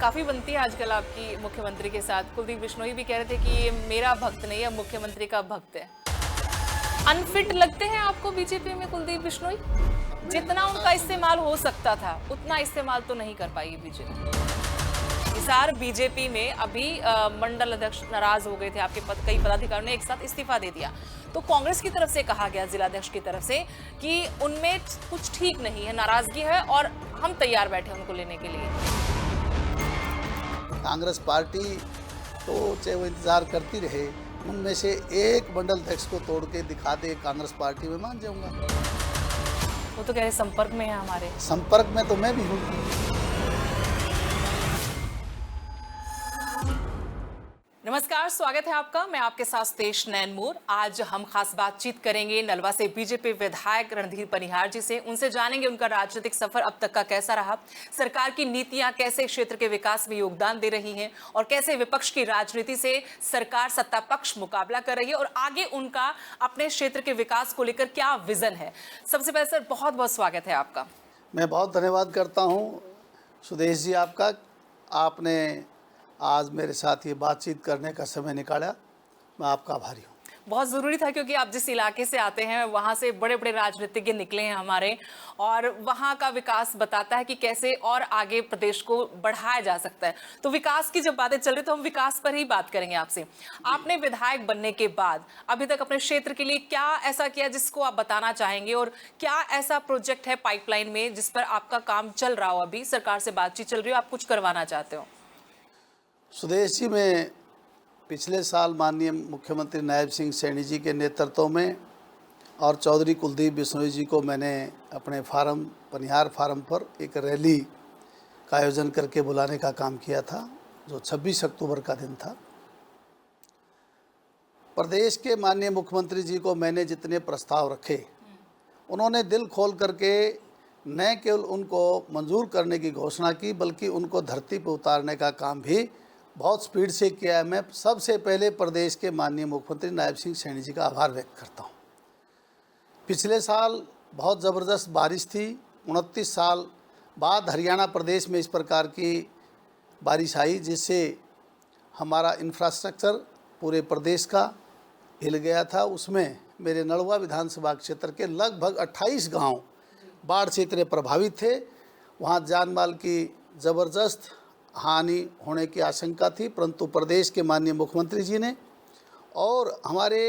काफी बनती है आजकल आपकी मुख्यमंत्री के साथ। कुलदीप बिश्नोई भी कह रहे थे कि ये मेरा भक्त नहीं है, मुख्यमंत्री का भक्त है। अनफिट लगते हैं आपको बीजेपी में कुलदीप बिश्नोई? जितना उनका इस्तेमाल हो सकता था उतना इस्तेमाल तो नहीं कर पाई बीजेपी। हिसार बीजेपी में अभी मंडल अध्यक्ष नाराज हो गए थे, आपके कई पदाधिकारियों ने एक साथ इस्तीफा दे दिया। तो कांग्रेस की तरफ से कहा गया, जिलाध्यक्ष की तरफ से, कि उनमें कुछ ठीक नहीं है, नाराजगी है और हम तैयार बैठे उनको लेने के लिए। कांग्रेस पार्टी तो चाहे वो इंतजार करती रहे, उनमें से एक मंडल अध्यक्ष को तोड़ के दिखा दे कांग्रेस पार्टी में, मान जाऊंगा। वो तो कह रहे संपर्क में है हमारे। संपर्क में तो मैं भी हूँ। नमस्कार, स्वागत है आपका। मैं आपके साथ तेज नैनमूर। आज हम खास बातचीत करेंगे नलवा से बीजेपी विधायक रणधीर पनिहार जी से। उनसे जानेंगे उनका राजनीतिक सफर अब तक का कैसा रहा, सरकार की नीतियां कैसे क्षेत्र के विकास में योगदान दे रही हैं और कैसे विपक्ष की राजनीति से सरकार सत्ता पक्ष मुकाबला कर रही है और आगे उनका अपने क्षेत्र के विकास को लेकर क्या विजन है। सबसे पहले सर, बहुत बहुत स्वागत है आपका। मैं बहुत धन्यवाद करता हूँ सुदेश जी आपका, आपने आज मेरे साथ ये बातचीत करने का समय निकाला, मैं आपका आभारी हूँ। बहुत ज़रूरी था, क्योंकि आप जिस इलाके से आते हैं वहाँ से बड़े बड़े राजनीतिज्ञ निकले हैं हमारे, और वहाँ का विकास बताता है कि कैसे और आगे प्रदेश को बढ़ाया जा सकता है। तो विकास की जब बातें चल रही तो हम विकास पर ही बात करेंगे आपसे। आपने विधायक बनने के बाद अभी तक अपने क्षेत्र के लिए क्या ऐसा किया जिसको आप बताना चाहेंगे, और क्या ऐसा प्रोजेक्ट है पाइपलाइन में जिस पर आपका काम चल रहा हो, अभी सरकार से बातचीत चल रही हो, आप कुछ करवाना चाहते हो? सुदेश जी, मैं पिछले साल माननीय मुख्यमंत्री नायब सिंह सैनी जी के नेतृत्व में और चौधरी कुलदीप बिश्नोई जी को मैंने अपने फार्म पनिहार फार्म पर एक रैली का आयोजन करके बुलाने का काम किया था, जो 26 अक्टूबर का दिन था। प्रदेश के माननीय मुख्यमंत्री जी को मैंने जितने प्रस्ताव रखे, उन्होंने दिल खोल करके न केवल उनको मंजूर करने की घोषणा की, बल्कि उनको धरती पर उतारने का काम भी बहुत स्पीड से किया है। मैं सबसे पहले प्रदेश के माननीय मुख्यमंत्री नायब सिंह सैनी जी का आभार व्यक्त करता हूँ। पिछले साल बहुत ज़बरदस्त बारिश थी, 29 साल बाद हरियाणा प्रदेश में इस प्रकार की बारिश आई, जिससे हमारा इंफ्रास्ट्रक्चर पूरे प्रदेश का हिल गया था। उसमें मेरे नलवा विधानसभा क्षेत्र के लगभग 28 गांव बाढ़ से इतने प्रभावित थे, वहाँ जान माल की ज़बरदस्त हानि होने की आशंका थी, परंतु प्रदेश के माननीय मुख्यमंत्री जी ने और हमारे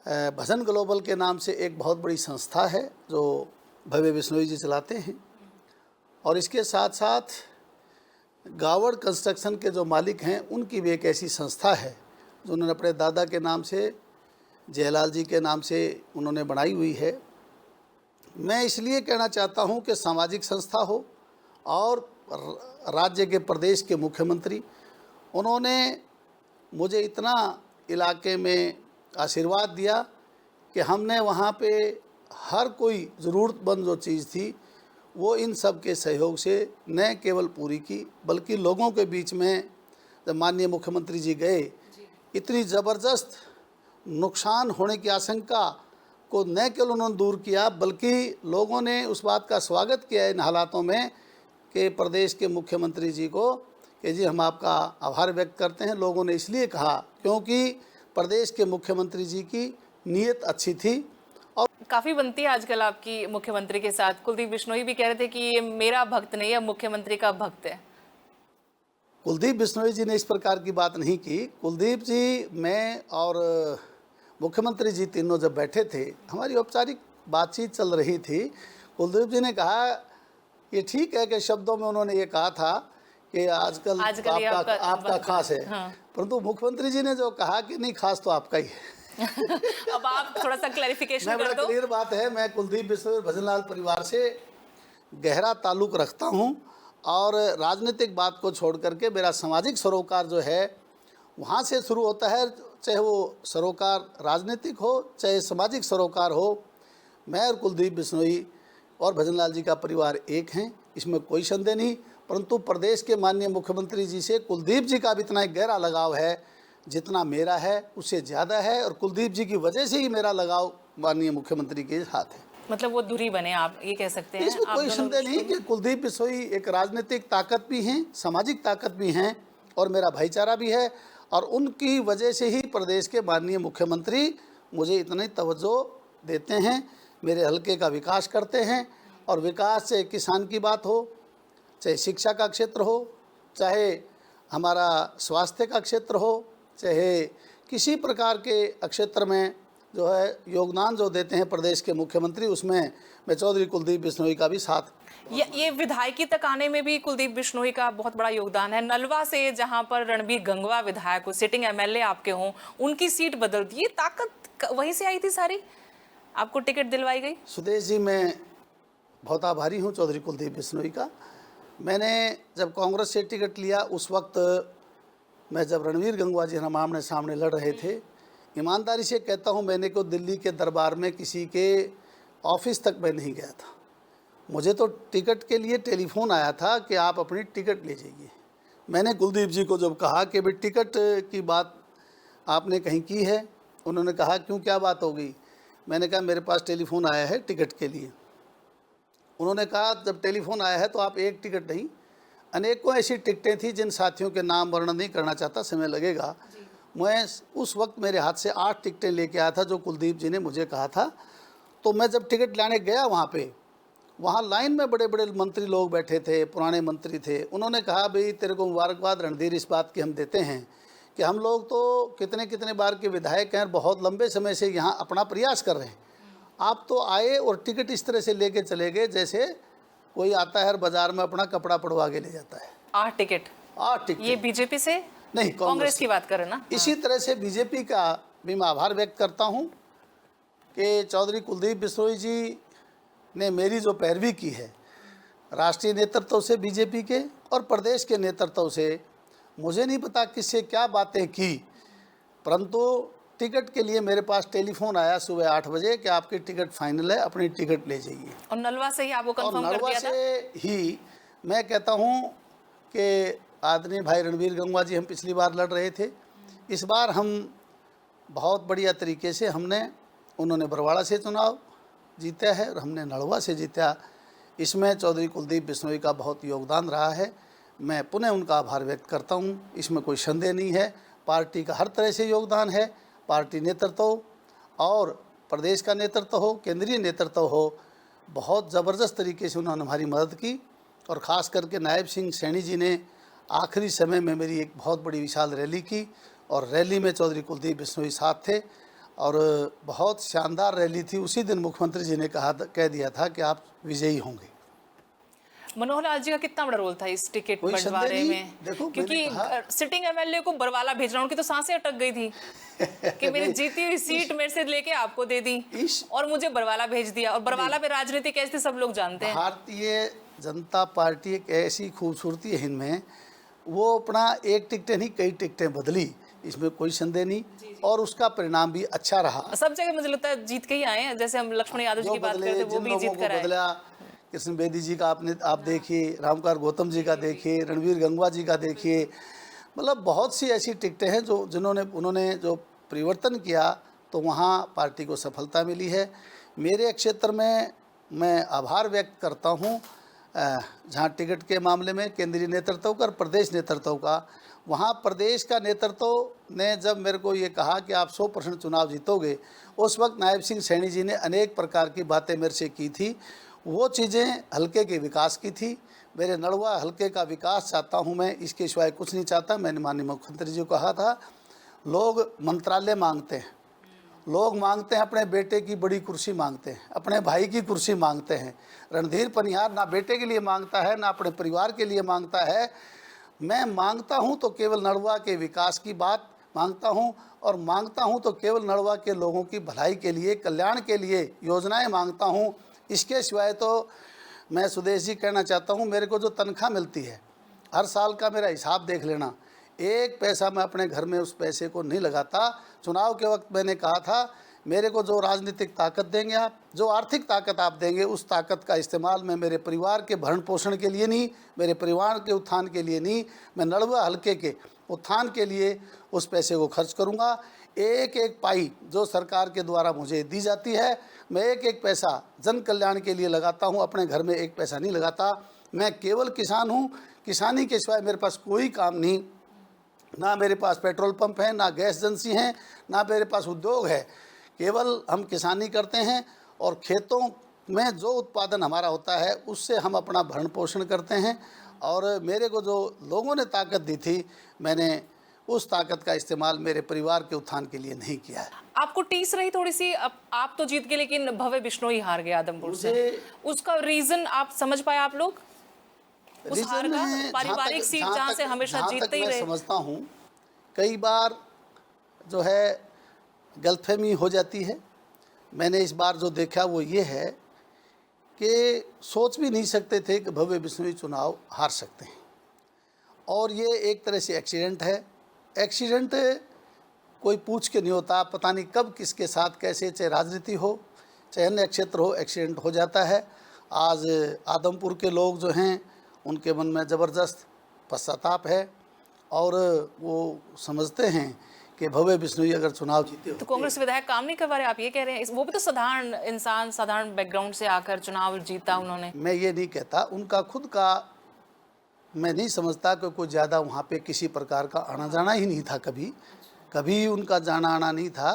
भजन ग्लोबल के नाम से एक बहुत बड़ी संस्था है जो भव्य बिश्नोई जी चलाते हैं, और इसके साथ साथ गावड़ कंस्ट्रक्शन के जो मालिक हैं उनकी भी एक ऐसी संस्था है जो उन्होंने अपने दादा के नाम से, जयलाल जी के नाम से उन्होंने बनाई हुई है। मैं इसलिए कहना चाहता हूं कि सामाजिक संस्था हो और राज्य के प्रदेश के मुख्यमंत्री, उन्होंने मुझे इतना इलाके में आशीर्वाद दिया कि हमने वहाँ पे हर कोई ज़रूरतमंद जो चीज़ थी वो इन सब के सहयोग से न केवल पूरी की, बल्कि लोगों के बीच में जब माननीय मुख्यमंत्री जी गए, इतनी ज़बरदस्त नुकसान होने की आशंका को न केवल उन्होंने दूर किया, बल्कि लोगों ने उस बात का स्वागत किया इन हालातों में कि प्रदेश के मुख्यमंत्री जी को कि जी हम आपका आभार व्यक्त करते हैं। लोगों ने इसलिए कहा क्योंकि प्रदेश के मुख्यमंत्री जी की नीयत अच्छी थी। और काफी बनती है आजकल आपकी मुख्यमंत्री के साथ। कुलदीप बिश्नोई भी कह रहे थे कि ये मेरा भक्त नहीं है, मुख्यमंत्री का भक्त है। कुलदीप बिश्नोई जी ने इस प्रकार की बात नहीं की। कुलदीप जी, मैं और मुख्यमंत्री जी तीनों जब बैठे थे, हमारी औपचारिक बातचीत चल रही थी। कुलदीप जी ने कहा, ये ठीक है कि शब्दों में उन्होंने ये कहा था कि आजकल आपका खास है, हाँ। परंतु मुख्यमंत्री जी ने जो कहा कि नहीं, खास तो आपका ही है। अब आप थोड़ा सा क्लैरिफिकेशन कर दो। क्लियर बात है, मैं कुलदीप बिश्नोई भजनलाल परिवार से गहरा ताल्लुक रखता हूं, और राजनीतिक बात को छोड़ करके मेरा सामाजिक सरोकार जो है वहाँ से शुरू होता है, चाहे वो सरोकार राजनीतिक हो चाहे सामाजिक सरोकार हो। मैं और कुलदीप बिश्नोई और भजनलाल जी का परिवार एक हैं, इसमें कोई संदेह नहीं। परंतु प्रदेश के माननीय मुख्यमंत्री जी से कुलदीप जी का भी इतना एक गहरा लगाव है जितना मेरा है, उससे ज़्यादा है, और कुलदीप जी की वजह से ही मेरा लगाव माननीय मुख्यमंत्री के साथ है। मतलब वो धुरी बने, आप ये कह सकते हैं। इसमें आप कोई दोनों संदेह नहीं कि कुलदीप बिश्नोई एक राजनीतिक ताकत भी हैं, सामाजिक ताकत भी हैं और मेरा भाईचारा भी है, और उनकी वजह से ही प्रदेश के माननीय मुख्यमंत्री मुझे इतनी तवज्जो देते हैं, मेरे हलके का विकास करते हैं। और विकास चाहे किसान की बात हो, चाहे शिक्षा का क्षेत्र हो, चाहे हमारा स्वास्थ्य का क्षेत्र हो, चाहे किसी प्रकार के क्षेत्र में जो है योगदान जो देते हैं प्रदेश के मुख्यमंत्री, उसमें मैं चौधरी कुलदीप बिश्नोई का भी साथ। ये विधायकी तक आने में भी कुलदीप बिश्नोई का बहुत बड़ा योगदान है। नलवा से जहां पर रणबीर गंगवा विधायक हो, सिटिंग एमएलए आपके हों, उनकी सीट बदल दी, ये ताकत वहीं से आई थी सारी, आपको टिकट दिलवाई गई। सुदेश जी, मैं बहुत आभारी हूँ चौधरी कुलदीप बिश्नोई का। मैंने जब कांग्रेस से टिकट लिया उस वक्त मैं जब रणबीर गंगवा जी हम आमने सामने लड़ रहे थे, ईमानदारी से कहता हूँ मैंने को दिल्ली के दरबार में किसी के ऑफिस तक मैं नहीं गया था। मुझे तो टिकट के लिए टेलीफोन आया था कि आप अपनी टिकट ले जाइए। मैंने कुलदीप जी को जब कहा कि भाई टिकट की बात आपने कहीं की है, उन्होंने कहा क्यों, क्या बात हो गई। मैंने कहा मेरे पास टेलीफोन आया है टिकट के लिए। उन्होंने कहा जब टेलीफोन आया है तो आप एक टिकट नहीं, अनेकों ऐसी टिकटें थी जिन साथियों के नाम वर्णन नहीं करना चाहता, समय लगेगा। मैं उस वक्त मेरे हाथ से 8 टिकटें लेके आया था जो कुलदीप जी ने मुझे कहा था। तो मैं जब टिकट लाने गया वहाँ लाइन में बड़े बड़े मंत्री लोग बैठे थे, पुराने मंत्री थे। उन्होंने कहा भाई तेरे को मुबारकबाद रणधीर, इस बात की हम देते हैं कि हम लोग तो कितने कितने बार के विधायक हैं, बहुत लंबे समय से यहाँ अपना प्रयास कर रहे हैं। आप तो आए और टिकट इस तरह से लेके चले गए जैसे कोई आता है बाजार में अपना कपड़ा पड़वा के ले जाता है। 8 टिकट? 8 टिकट। ये बीजेपी से नहीं, कांग्रेस की बात करें ना। इसी तरह से बीजेपी का भी मैं आभार व्यक्त करता हूँ कि चौधरी कुलदीप बिश्नोई जी ने मेरी जो पैरवी की है राष्ट्रीय नेतृत्व से, बीजेपी के और प्रदेश के नेतृत्व से, मुझे नहीं पता किससे क्या बातें की, परंतु टिकट के लिए मेरे पास टेलीफोन आया सुबह 8 बजे कि आपकी टिकट फाइनल है, अपनी टिकट ले जाइए। और नलवा से ही आपको कंफर्म कर दिया था? से ही मैं कहता हूँ कि आदरणीय भाई रणबीर गंगवा जी, हम पिछली बार लड़ रहे थे, इस बार हम बहुत बढ़िया तरीके से उन्होंने बरवाड़ा से चुनाव जीता है और हमने नलवा से जीता। इसमें चौधरी कुलदीप बिश्नोई का बहुत योगदान रहा है। मैं पुनः उनका आभार व्यक्त करता हूँ, इसमें कोई संदेह नहीं है। पार्टी का हर तरह से योगदान है, पार्टी नेतृत्व और प्रदेश का नेतृत्व हो, केंद्रीय नेतृत्व हो, बहुत ज़बरदस्त तरीके से उन्होंने हमारी मदद की। और ख़ास करके नायब सिंह सैनी जी ने आखिरी समय में मेरी एक बहुत बड़ी विशाल रैली की और रैली में चौधरी कुलदीप बिश्नोई साथ थे और बहुत शानदार रैली थी। उसी दिन मुख्यमंत्री जी ने कह दिया था कि आप विजयी होंगे। मनोहर लाल जी का कितना बड़ा रोल था इस टिकट बंटवारे में? देखो, क्योंकि सिटिंग एमएलए को बरवाला भेजना, उनकी तो सांसें अटक गई थी कि मेरी जीती हुई सीट मेरे से लेके आपको दे दी और मुझे बरवाला भेज दिया। और बरवाला पे राजनीति कैसे सब लोग जानते हैं। भारतीय जनता पार्टी एक ऐसी खूबसूरती है इनमें, वो अपना एक टिकटें नहीं कई टिकटें बदली, इसमें कोई संदेह नहीं। और उसका परिणाम भी अच्छा रहा। सब जगह मुझे लगता है जीत के ही आए हैं। जैसे हम लक्ष्मण यादव जी की बात करते हैं, वो भी जीत कर आए। कृष्ण बेदी जी का आप देखिए, रामकुमार गौतम जी का देखिए, रणबीर गंगवा जी का देखिए, मतलब बहुत सी ऐसी टिकटें हैं जो उन्होंने जो परिवर्तन किया तो वहाँ पार्टी को सफलता मिली है। मेरे क्षेत्र में मैं आभार व्यक्त करता हूँ जहाँ टिकट के मामले में केंद्रीय नेतृत्व का और प्रदेश नेतृत्व का। वहाँ प्रदेश का नेतृत्व ने जब मेरे को ये कहा कि आप 100% चुनाव जीतोगे, उस वक्त नायब सिंह सैनी जी ने अनेक प्रकार की बातें मेरे से की थी। वो चीज़ें हल्के के विकास की थी। मेरे नलवा हल्के का विकास चाहता हूँ मैं, इसके सिवाय कुछ नहीं चाहता। मैंने माननीय मुख्यमंत्री जी को कहा था, लोग मंत्रालय मांगते हैं, लोग मांगते हैं अपने बेटे की बड़ी कुर्सी मांगते हैं, अपने भाई की कुर्सी मांगते हैं। रणधीर पनिहार ना बेटे के लिए मांगता है ना अपने परिवार के लिए मांगता है। मैं मांगता हूं तो केवल नलवा के विकास की बात मांगता हूं और मांगता हूं तो केवल नलवा के लोगों की भलाई के लिए, कल्याण के लिए योजनाएं मांगता हूं। इसके सिवाय तो मैं सुदेश जी कहना चाहता हूं, मेरे को जो तनख्वाह मिलती है हर साल का मेरा हिसाब देख लेना, एक पैसा मैं अपने घर में उस पैसे को नहीं लगाता। चुनाव के वक्त मैंने कहा था, मेरे को जो राजनीतिक ताकत देंगे आप, जो आर्थिक ताकत आप देंगे, उस ताकत का इस्तेमाल मैं मेरे परिवार के भरण पोषण के लिए नहीं, मेरे परिवार के उत्थान के लिए नहीं, मैं नलवा हल्के के उत्थान के लिए उस पैसे को खर्च करूंगा। एक एक पाई जो सरकार के द्वारा मुझे दी जाती है, मैं एक एक पैसा जन कल्याण के लिए लगाता हूँ, अपने घर में एक पैसा नहीं लगाता। मैं केवल किसान हूँ, किसानी के सिवाय मेरे पास कोई काम नहीं, ना मेरे पास पेट्रोल पंप है, ना गैस एजेंसी है, ना मेरे पास उद्योग है। केवल हम किसानी करते हैं और खेतों में जो उत्पादन हमारा होता है उससे हम अपना भरण पोषण करते हैं। और मेरे को जो लोगों ने ताकत दी थी, मैंने उस ताकत का इस्तेमाल मेरे परिवार के उत्थान के लिए नहीं किया है। आपको टीस रही थोड़ी सी, आप तो जीत गए लेकिन भव्य बिश्नोई हार गए आदमपुर से, उसका रीजन आप समझ पाए आप लोग? उस हार का पारिवारिक सीट जहां से हमेशा जीतते ही रहे। समझता हूँ कई बार जो है गलतफहमी हो जाती है। मैंने इस बार जो देखा वो ये है कि सोच भी नहीं सकते थे कि भव्य बिश्नोई चुनाव हार सकते हैं, और ये एक तरह से एक्सीडेंट है। एक्सीडेंट कोई पूछ के नहीं होता, पता नहीं कब किसके साथ कैसे, चाहे राजनीति हो चाहे अन्य क्षेत्र हो, एक्सीडेंट हो जाता है। आज आदमपुर के लोग जो हैं उनके मन में ज़बरदस्त पश्चाताप है और वो समझते हैं कि भव्य बिश्नोई अगर चुनाव जीते तो कांग्रेस विधायक काम नहीं करवा रहे, आप ये कह रहे हैं? वो भी तो साधारण इंसान, साधारण बैकग्राउंड से आकर चुनाव जीता उन्होंने। मैं ये नहीं कहता, उनका खुद का मैं नहीं समझता कि कोई ज़्यादा वहाँ पे किसी प्रकार का आना जाना ही नहीं था, कभी उनका जाना आना नहीं था।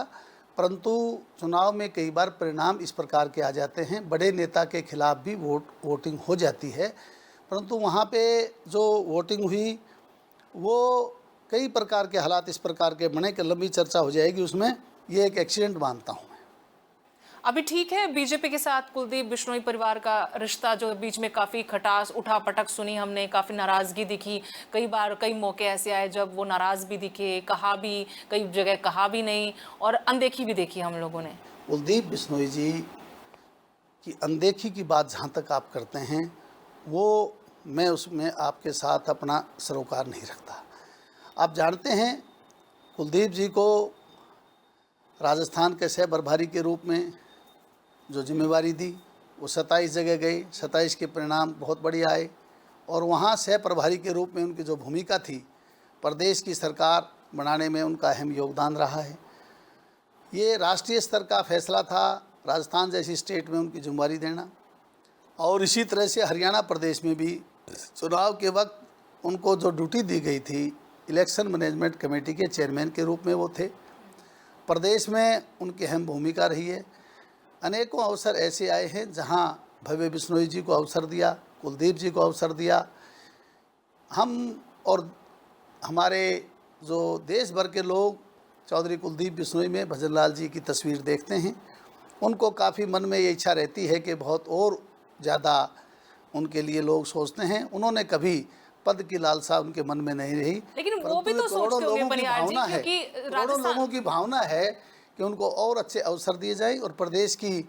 परंतु चुनाव में कई बार परिणाम इस प्रकार के आ जाते हैं, बड़े नेता के खिलाफ भी वोटिंग हो जाती है, परंतु वहाँ पे जो वोटिंग हुई वो कई प्रकार के हालात इस प्रकार के बने कि लंबी चर्चा हो जाएगी उसमें। ये एक एक्सीडेंट मानता हूँ। अभी ठीक है बीजेपी के साथ कुलदीप बिश्नोई परिवार का रिश्ता, जो बीच में काफी खटास उठापटक सुनी हमने, काफी नाराजगी दिखी, कई बार कई मौके ऐसे आए जब वो नाराज भी दिखे, कहा भी, कई जगह कहा भी नहीं, और अनदेखी भी देखी हम लोगों ने। कुलदीप बिश्नोई जी की अनदेखी की बात जहाँ तक आप करते हैं, वो मैं उसमें आपके साथ अपना सरोकार नहीं रखता। आप जानते हैं कुलदीप जी को राजस्थान के सह प्रभारी के रूप में जो जिम्मेवारी दी, वो 27 जगह गए, 27 के परिणाम बहुत बढ़िया आए, और वहाँ सह प्रभारी के रूप में उनकी जो भूमिका थी, प्रदेश की सरकार बनाने में उनका अहम योगदान रहा है। ये राष्ट्रीय स्तर का फैसला था राजस्थान जैसी स्टेट में उनकी जिम्मेवारी देना, और इसी तरह से हरियाणा प्रदेश में भी चुनाव के वक्त उनको जो ड्यूटी दी गई थी, इलेक्शन मैनेजमेंट कमेटी के चेयरमैन के रूप में वो थे। प्रदेश में उनकी अहम भूमिका रही है। अनेकों अवसर ऐसे आए हैं जहां भव्य बिश्नोई जी को अवसर दिया, कुलदीप जी को अवसर दिया। हम और हमारे जो देश भर के लोग चौधरी कुलदीप बिश्नोई में भजन लाल जी की तस्वीर देखते हैं, उनको काफ़ी मन में ये इच्छा रहती है कि बहुत और ज़्यादा उनके लिए लोग सोचते हैं। उन्होंने कभी पद की लालसा उनके मन में नहीं रही, लेकिन वो भी तो सोचते होंगे बनिहार जी, क्योंकि करोड़ों लोगों की भावना है कि उनको और अच्छे अवसर दिए जाएं। और प्रदेश की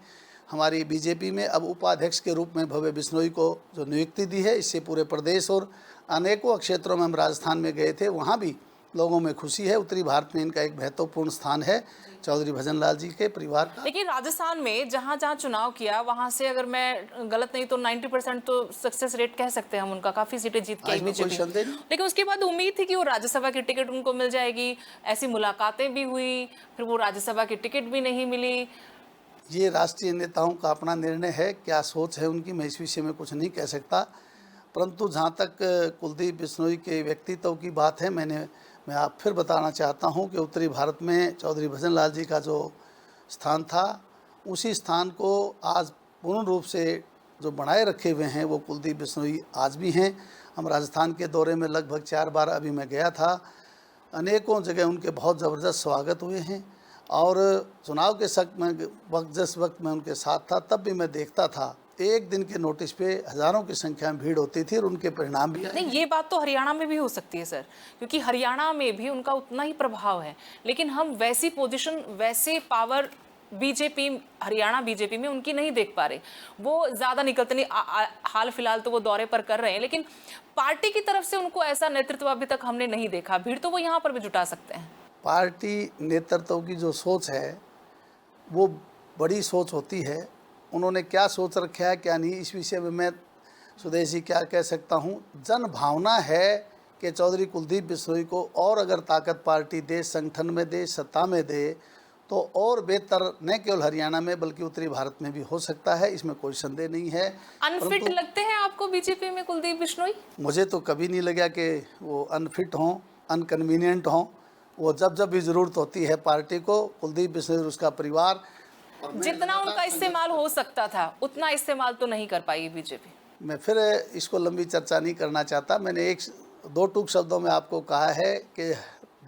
हमारी बीजेपी में अब उपाध्यक्ष के रूप में भव्य बिश्नोई को जो नियुक्ति दी है, इससे पूरे प्रदेश और अनेकों क्षेत्रों में हम राजस्थान में गए थे, वहाँ भी लोगों में खुशी है। उत्तरी भारत में इनका एक महत्वपूर्ण स्थान है चौधरी भजन लाल जी के परिवार का। लेकिन राजस्थान में जहां जहां चुनाव किया, वहां से अगर मैं गलत नहीं तो 90% तो सक्सेस रेट कह सकते हैं हम उनका, काफी सीटें जीत के आई बीजेपी। लेकिन उसके बाद उम्मीद थी कि वो राज्यसभा की टिकट उनको मिल जाएगी, ऐसी मुलाकातें भी हुई, फिर वो राज्यसभा की टिकट भी नहीं मिली। ये राष्ट्रीय नेताओं का अपना निर्णय है, क्या सोच है उनकी, मैं इस विषय में कुछ नहीं कह सकता। परंतु जहाँ तक कुलदीप बिश्नोई के व्यक्तित्व की बात है, मैं आप फिर बताना चाहता हूं कि उत्तरी भारत में चौधरी भजन लाल जी का जो स्थान था, उसी स्थान को आज पूर्ण रूप से जो बनाए रखे हुए हैं वो कुलदीप बिश्नोई आज भी हैं। हम राजस्थान के दौरे में लगभग 4 बार अभी मैं गया था, अनेकों जगह उनके बहुत ज़बरदस्त स्वागत हुए हैं। और चुनाव के वक्त जिस वक्त मैं उनके साथ था, तब भी मैं देखता था एक दिन के नोटिस पे हजारों की संख्या में भीड़ होती थी और उनके परिणाम भी। नहीं, ये बात तो हरियाणा में भी हो सकती है सर, क्योंकि हरियाणा में भी उनका उतना ही प्रभाव है, लेकिन हम वैसी पोजीशन, वैसे पावर बीजेपी, हरियाणा बीजेपी में उनकी नहीं देख पा रहे। वो ज्यादा निकलते नहीं, हाल फिलहाल तो वो दौरे पर कर रहे हैं, लेकिन पार्टी की तरफ से उनको ऐसा नेतृत्व अभी तक हमने नहीं देखा। भीड़ तो वो यहाँ पर भी जुटा सकते हैं। पार्टी नेतृत्व की जो सोच है वो बड़ी सोच होती है। उन्होंने क्या सोच रखा है क्या नहीं, इस विषय में मैं सुदेश जी क्या कह सकता हूँ। जन भावना है कि चौधरी कुलदीप बिश्नोई को और अगर ताकत पार्टी दे, संगठन में दे, सत्ता में दे तो और बेहतर न केवल हरियाणा में बल्कि उत्तरी भारत में भी हो सकता है, इसमें कोई संदेह नहीं है। अनफिट लगते हैं आपको बीजेपी में कुलदीप बिश्नोई? मुझे तो कभी नहीं लगा कि वो अनफिट हों, अनकन्वीनियंट हों। वो जब जब भी ज़रूरत होती है पार्टी को, कुलदीप बिश्नोई और उसका परिवार जितना उनका इस्तेमाल हो सकता था उतना इस्तेमाल तो नहीं कर पाई बीजेपी। मैं फिर इसको लंबी चर्चा नहीं करना चाहता। मैंने एक दो टूक शब्दों में आपको कहा है कि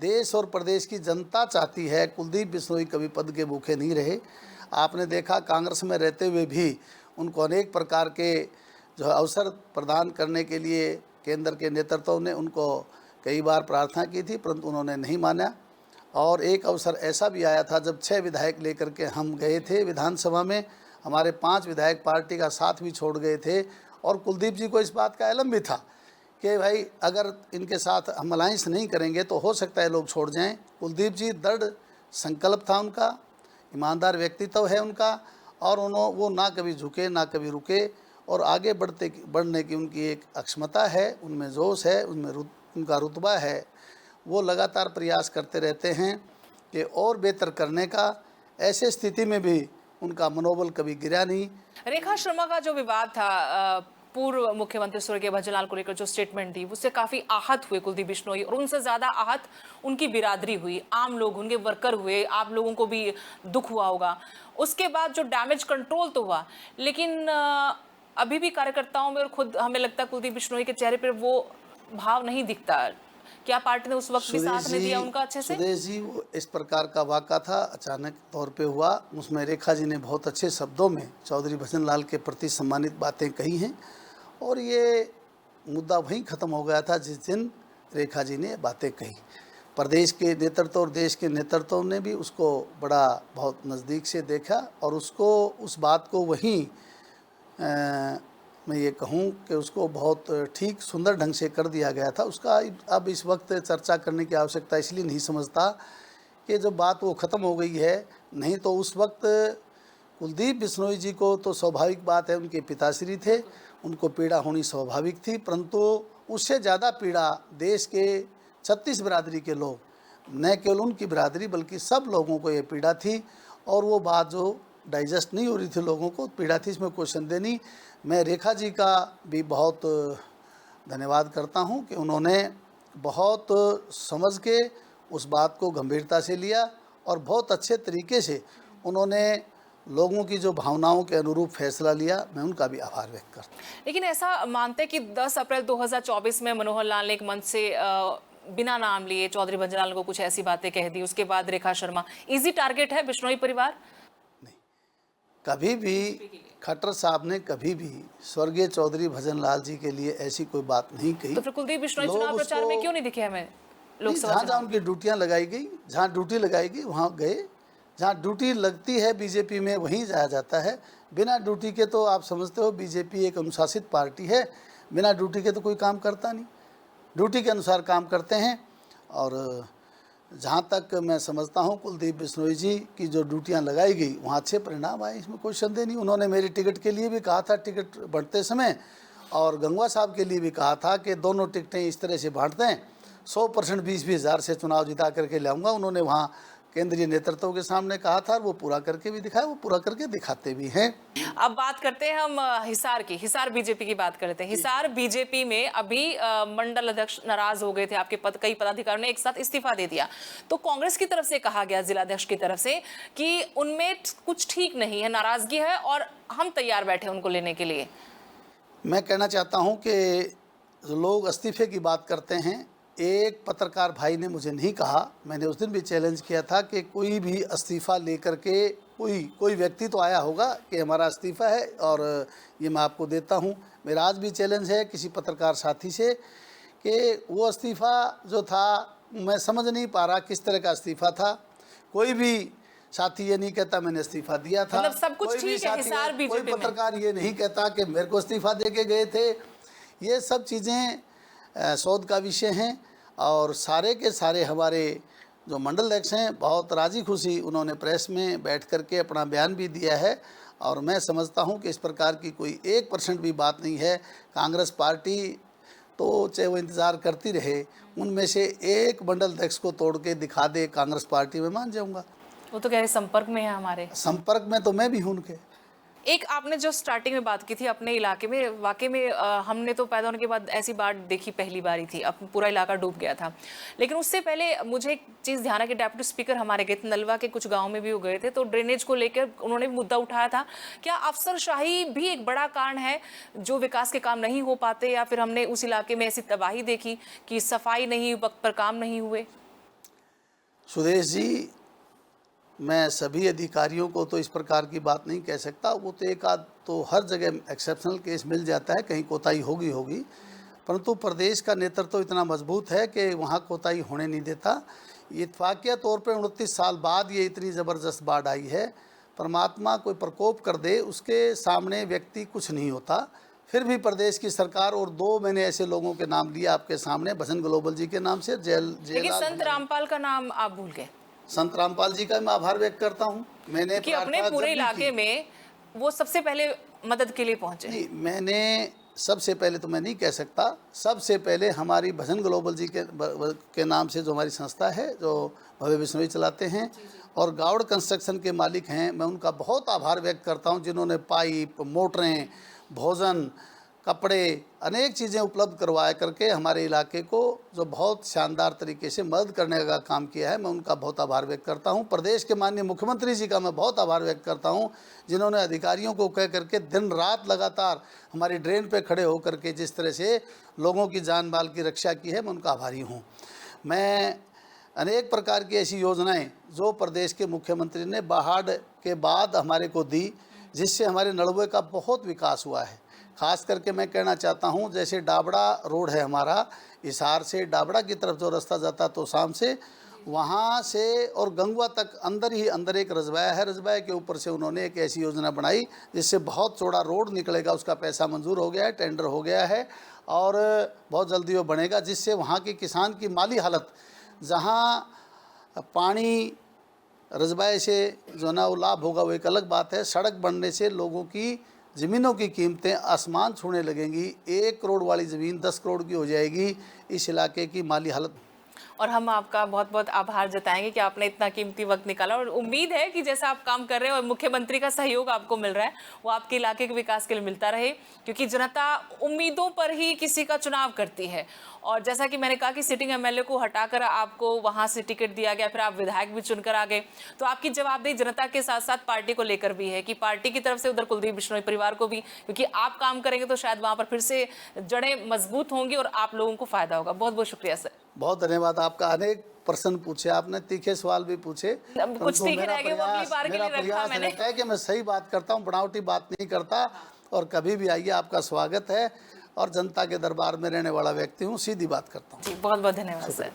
देश और प्रदेश की जनता चाहती है कुलदीप बिश्नोई कभी पद के भूखे नहीं रहे। आपने देखा कांग्रेस में रहते हुए भी उनको अनेक प्रकार के जो अवसर प्रदान करने के लिए केंद्र के नेतृत्व ने उनको कई बार प्रार्थना की थी, परंतु उन्होंने नहीं माना। और एक अवसर ऐसा भी आया था जब 6 विधायक लेकर के हम गए थे विधानसभा में, हमारे 5 विधायक पार्टी का साथ भी छोड़ गए थे और कुलदीप जी को इस बात का इल्म भी था कि भाई अगर इनके साथ हम अलायंस नहीं करेंगे तो हो सकता है लोग छोड़ जाएं। कुलदीप जी दृढ़ संकल्प था उनका, ईमानदार व्यक्तित्व है उनका और वो ना कभी झुके ना कभी रुके और आगे बढ़ने की उनकी एक अक्षमता है, उनमें जोश है, उनमें उनका रुतबा है। वो लगातार प्रयास करते रहते हैं कि और बेहतर करने का। ऐसे स्थिति में भी उनका मनोबल कभी गिरा नहीं। रेखा शर्मा का जो विवाद था, पूर्व मुख्यमंत्री स्वर्गीय भजनलाल को लेकर जो स्टेटमेंट दी, उससे काफी आहत हुए कुलदीप बिश्नोई और उनसे ज्यादा आहत उनकी बिरादरी हुई, आम लोग, उनके वर्कर हुए। आप लोगों को भी दुख हुआ होगा। उसके बाद जो डैमेज कंट्रोल तो हुआ, लेकिन अभी भी कार्यकर्ताओं में और खुद हमें लगता है कुलदीप बिश्नोई के चेहरे पर वो भाव नहीं दिखता। क्या पार्टी ने उस वक्त भी साथ नहीं दिया उनका अच्छे से? सुदेश जी, वो इस प्रकार का वाक़ा था, अचानक तौर पे हुआ। उसमें रेखा जी ने बहुत अच्छे शब्दों में चौधरी भजनलाल के प्रति सम्मानित बातें कही हैं और ये मुद्दा वहीं ख़त्म हो गया था जिस दिन रेखा जी ने बातें कही। प्रदेश के नेतृत्व और देश के नेतृत्व ने भी उसको बड़ा बहुत नज़दीक से देखा और उसको उस बात को वहीं मैं ये कहूँ कि उसको बहुत ठीक सुंदर ढंग से कर दिया गया था। उसका अब इस वक्त चर्चा करने की आवश्यकता इसलिए नहीं समझता कि जो बात वो ख़त्म हो गई है। नहीं तो उस वक्त कुलदीप बिश्नोई जी को तो स्वाभाविक बात है, उनके पिताश्री थे, उनको पीड़ा होनी स्वाभाविक थी, परंतु उससे ज़्यादा पीड़ा देश के 36 बिरादरी के लोग, न केवल उनकी बिरादरी बल्कि सब लोगों को ये पीड़ा थी और वो बात जो डाइजेस्ट नहीं हो रही थी, लोगों को पीड़ा थी, इसमें कोई संदेह नहीं। मैं रेखा जी का भी बहुत धन्यवाद करता हूं कि उन्होंने बहुत समझ के उस बात को गंभीरता से लिया और बहुत अच्छे तरीके से उन्होंने लोगों की जो भावनाओं के अनुरूप फैसला लिया। मैं उनका भी आभार व्यक्त करता हूं। लेकिन ऐसा मानते हैं कि 10 अप्रैल 2024 में मनोहर लाल ने एक मंच से बिना नाम लिए चौधरी भजनलाल को कुछ ऐसी बातें कह दी, उसके बाद रेखा शर्मा इजी टारगेट है बिश्नोई परिवार? नहीं, कभी भी खट्टर साहब ने कभी भी स्वर्गीय चौधरी भजनलाल जी के लिए ऐसी कोई बात नहीं कही। तो फिर कुलदीप बिश्नोई चुनाव प्रचार में क्यों नहीं दिखे हमें? लोकसभा जहाँ उनकी ड्यूटियां लगाई गई, जहाँ ड्यूटी लगाई गई वहाँ गए, जहाँ ड्यूटी लगती है बीजेपी में वहीं जाया जाता है। बिना ड्यूटी के तो आप समझते हो बीजेपी एक अनुशासित पार्टी है, बिना ड्यूटी के तो कोई काम करता नहीं, ड्यूटी के अनुसार काम करते हैं। और जहाँ तक मैं समझता हूँ कुलदीप बिश्नोई जी की जो ड्यूटियाँ लगाई गई वहाँ अच्छे परिणाम आए, इसमें कोई संदेह नहीं। उन्होंने मेरी टिकट के लिए भी कहा था टिकट बांटते समय, और गंगवा साहब के लिए भी कहा था कि दोनों टिकटें इस तरह से बांटते हैं, 100% 20-20 हज़ार से चुनाव जिता करके लाऊंगा। उन्होंने वहाँ केंद्रीय नेतृत्व के सामने कहा था, वो पूरा करके भी दिखाया, वो पूरा करके दिखाते भी हैं। अब बात करते हैं हम हिसार की, हिसार बीजेपी की बात करते हैं। हिसार बीजेपी में अभी मंडल अध्यक्ष नाराज हो गए थे, आपके कई पदाधिकारियों ने एक साथ इस्तीफा दे दिया। तो कांग्रेस की तरफ से कहा गया, जिलाध्यक्ष की तरफ से, कि उनमें कुछ ठीक नहीं है, नाराजगी है और हम तैयार बैठे उनको लेने के लिए। मैं कहना चाहता हूँ कि लोग इस्तीफे की बात करते हैं, एक पत्रकार भाई ने मुझे नहीं कहा, मैंने उस दिन भी चैलेंज किया था कि कोई भी इस्तीफा लेकर के कोई व्यक्ति तो आया होगा कि हमारा इस्तीफा है और ये मैं आपको देता हूँ। मेरा आज भी चैलेंज है किसी पत्रकार साथी से कि वो इस्तीफा जो था मैं समझ नहीं पा रहा किस तरह का इस्तीफा था। कोई भी साथी ये नहीं कहता मैंने इस्तीफा दिया था, मतलब सब कुछ ठीक है हिसार बीजेपी में। कोई पत्रकार ये नहीं कहता कि मेरे को इस्तीफा दे के गए थे। ये सब चीज़ें शोध का विषय हैं और सारे के सारे हमारे जो मंडल अध्यक्ष हैं बहुत राजी खुशी उन्होंने प्रेस में बैठ करके अपना बयान भी दिया है और मैं समझता हूं कि इस प्रकार की कोई 1% भी बात नहीं है। कांग्रेस पार्टी तो चाहे वो इंतज़ार करती रहे, उनमें से एक मंडल अध्यक्ष को तोड़ के दिखा दे कांग्रेस पार्टी में, मान जाऊंगा। वो तो कह रहे संपर्क में है हमारे। संपर्क में तो मैं भी हूं उनके। एक आपने जो स्टार्टिंग में बात की थी अपने इलाके में, वाकई में हमने तो पैदा होने के बाद ऐसी बाढ़ देखी पहली बारी थी, अब पूरा इलाका डूब गया था। लेकिन उससे पहले मुझे एक चीज़ ध्यान है कि डेप्यूटी स्पीकर हमारे गए थे, नलवा के कुछ गांव में भी वो गए थे, तो ड्रेनेज को लेकर उन्होंने भी मुद्दा उठाया था। क्या अफसरशाही भी एक बड़ा कारण है जो विकास के काम नहीं हो पाते, या फिर हमने उस इलाके में ऐसी तबाही देखी कि सफाई नहीं, वक्त पर काम नहीं हुए? सुदेश जी, मैं सभी अधिकारियों को तो इस प्रकार की बात नहीं कह सकता, वो तो एक आध तो हर जगह एक्सेप्शनल केस मिल जाता है, कहीं कोताही होगी, परंतु प्रदेश का नेतृत्व तो इतना मजबूत है कि वहाँ कोताही होने नहीं देता। इत्फाकिया तौर पे 29 साल बाद ये इतनी ज़बरदस्त बाढ़ आई है। परमात्मा कोई प्रकोप कर दे, उसके सामने व्यक्ति कुछ नहीं होता। फिर भी प्रदेश की सरकार, और 2 मैंने ऐसे लोगों के नाम लिए आपके सामने, भजन ग्लोबल जी के नाम से, लेकिन संत रामपाल का नाम आप भूल गए। संत रामपाल जी का मैं आभार व्यक्त करता हूँ। मैंने कि अपने पूरे इलाके में वो सबसे पहले मदद के लिए पहुंचे। नहीं, मैंने सबसे पहले तो मैं नहीं कह सकता, सबसे पहले हमारी भजन ग्लोबल जी के नाम से जो हमारी संस्था है, जो भव्य बिश्नोई चलाते हैं, और गावड़ कंस्ट्रक्शन के मालिक हैं, मैं उनका बहुत आभार व्यक्त करता हूं, जिन्होंने पाइप, मोटरें, भोजन, कपड़े, अनेक चीज़ें उपलब्ध करवाया करके हमारे इलाके को जो बहुत शानदार तरीके से मदद करने का काम किया है, मैं उनका बहुत आभार व्यक्त करता हूं। प्रदेश के माननीय मुख्यमंत्री जी का मैं बहुत आभार व्यक्त करता हूं, जिन्होंने अधिकारियों को कह करके दिन रात लगातार हमारी ड्रेन पे खड़े होकर के जिस तरह से लोगों की जान माल की रक्षा की है, मैं उनका आभारी हूँ। मैं अनेक प्रकार की ऐसी योजनाएँ जो प्रदेश के मुख्यमंत्री ने बाढ़ के बाद हमारे को दी, जिससे हमारे नलवे का बहुत विकास हुआ है। खास करके मैं कहना चाहता हूं, जैसे डाबड़ा रोड है हमारा, हिसार से डाबड़ा की तरफ जो रास्ता जाता तो शाम से, वहां से और गंगवा तक अंदर ही अंदर एक रजवाया है, रजवाया के ऊपर से उन्होंने एक ऐसी योजना बनाई जिससे बहुत चौड़ा रोड निकलेगा। उसका पैसा मंजूर हो गया है, टेंडर हो गया है, और बहुत जल्दी वो बनेगा, जिससे वहाँ के किसान की माली हालत, जहाँ पानी रजवाए से जो ना वो लाभ होगा वो एक अलग बात है, सड़क बनने से लोगों की ज़मीनों की कीमतें आसमान छूने लगेंगी। 1 करोड़ वाली ज़मीन 10 करोड़ की हो जाएगी। इस इलाके की माली हालत। और हम आपका बहुत बहुत आभार जताएंगे कि आपने इतना कीमती वक्त निकाला, और उम्मीद है कि जैसा आप काम कर रहे हैं और मुख्यमंत्री का सहयोग आपको मिल रहा है, वो आपके इलाके के विकास के लिए मिलता रहे, क्योंकि जनता उम्मीदों पर ही किसी का चुनाव करती है। और जैसा कि मैंने कहा कि सिटिंग एमएलए को हटाकर आपको वहां से टिकट दिया गया, फिर आप विधायक भी चुनकर आ गए, तो आपकी जवाबदेही जनता के साथ साथ पार्टी को लेकर भी है, कि पार्टी की तरफ से उधर कुलदीप बिश्नोई परिवार को भी, क्योंकि आप काम करेंगे तो शायद वहां पर फिर से जड़ें मजबूत होंगी और आप लोगों को फायदा होगा। बहुत बहुत शुक्रिया सर। बहुत धन्यवाद आपका। अनेक प्रश्न पूछे आपने, तीखे सवाल भी पूछे, कुछ तीखे रह गए, वो अगली बार के लिए रखा मैंने। है कि मैं सही बात करता हूँ, बनावटी बात नहीं करता, और कभी भी आइए, आपका स्वागत है, और जनता के दरबार में रहने वाला व्यक्ति हूँ, सीधी बात करता हूँ। जी बहुत बहुत धन्यवाद सर।